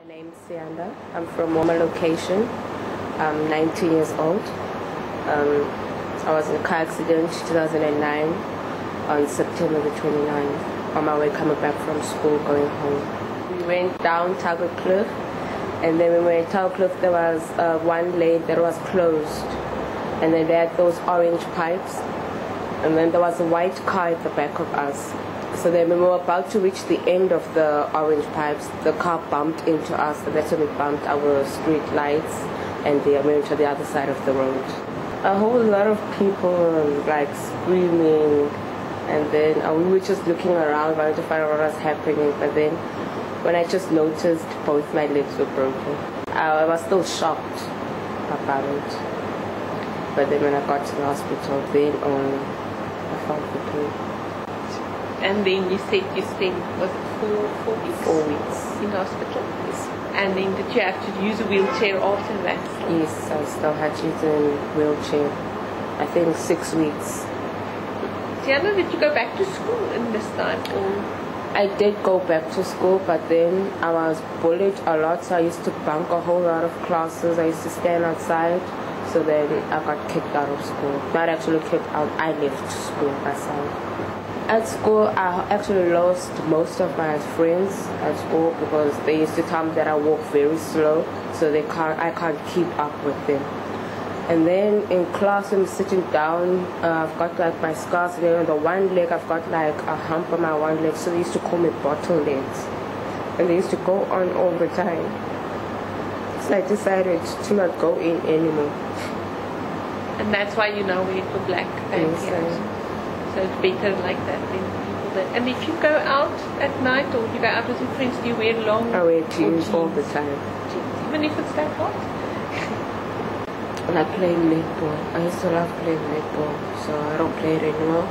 My name is Siyanda. I'm from Woma location. I'm 19 years old. I was in a car accident 2009 on September the 29th on my way coming back from school going home. We went down Target Kloof, and then when we were in Target Kloof there was one lane that was closed, and then they had those orange pipes, and then there was a white car at the back of us. So then when we were about to reach the end of the orange pipes, the car bumped into us, and that's when we bumped our street lights, and they went to the other side of the road. A whole lot of people like screaming, and then we were just looking around trying to find out what was happening, but then when I just noticed both my legs were broken, I was still shocked about it. But then when I got to the hospital, then I felt the pain. And then you said you spent, was it 4 weeks? 4 weeks. In hospital? Yes. And then did you have to use a wheelchair after that? Yes, I still had to use a wheelchair. I think 6 weeks. Siyanda, did you go back to school in this time? Or? I did go back to school, but then I was bullied a lot, so I used to bunk a whole lot of classes. I used to stand outside, so then I got kicked out of school. Not actually kicked out, I left school myself. At school, I actually lost most of my friends at school because they used to tell me that I walk very slow, so I can't keep up with them. And then in class, when I'm sitting down, I've got like my scars, and then on the one leg, I've got like a hump on my one leg, so they used to call me bottle legs. And they used to go on all the time. So I decided to not go in anymore. And that's why you now wear the black pants. Yes, so it's better like that than people that. And if you go out at night or you go out with your friends, do you wear long? I wear jeans all the time. Jeans, even if it's that hot? And I play netball. I used to love playing netball, so I don't play it anymore.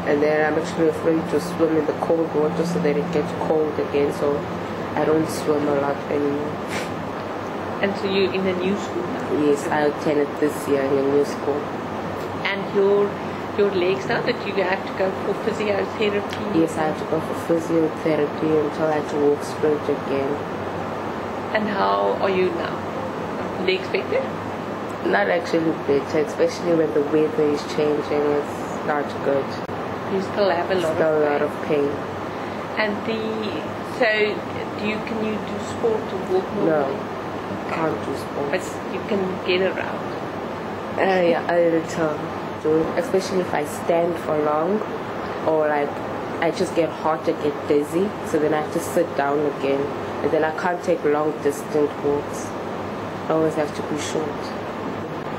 And then I'm actually afraid to swim in the cold water so that it gets cold again, so I don't swim a lot anymore. And so you're in a new school now? Yes, I attended this year in a new school. And your legs now, that you have to go for physiotherapy? Yes, I have to go for physiotherapy until I have to walk straight again. And how are you now? Legs better? Not actually better, especially when the weather is changing. It's not good. You still have a lot of pain. And can you do sport or walk normally? No, can't do sport. But you can get around? Yeah, a little. Especially if I stand for long, or like I just get hot, I get dizzy, so then I have to sit down again, and then I can't take long distance walks. I always have to be short.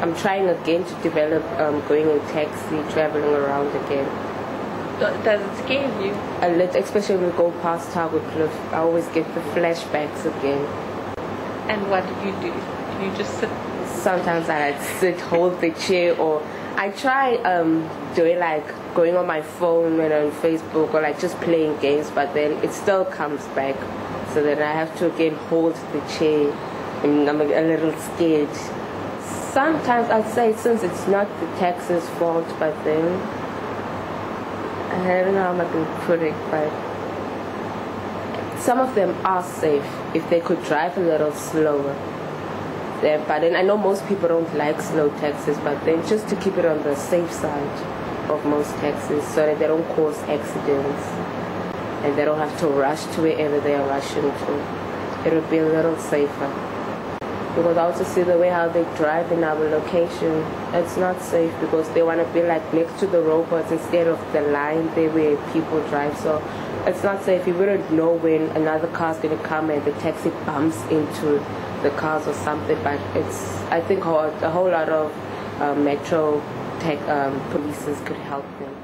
I'm trying again to develop going in taxi, traveling around again. Does it scare you? A little, especially when we go past Target Kloof. I always get the flashbacks again. And what do? Do you just sit? Sometimes I like sit, hold the chair, or I try doing like going on my phone and on Facebook, or like just playing games, but then it still comes back. So then I have to again hold the chair, and I'm a little scared. Sometimes I'd say, since it's not the taxi's fault, but then I don't know how I'm going to put it, but some of them are safe if they could drive a little slower. There, but then I know most people don't like slow taxis, but then just to keep it on the safe side of most taxis so that they don't cause accidents and they don't have to rush to wherever they are rushing to. It would be a little safer. Because I also see the way how they drive in our location. It's not safe because they want to be like next to the robots instead of the line there where people drive. So it's not safe. You wouldn't know when another car's going to come and the taxi bumps into the cars or something, but I think a whole lot of metro tech police could help them.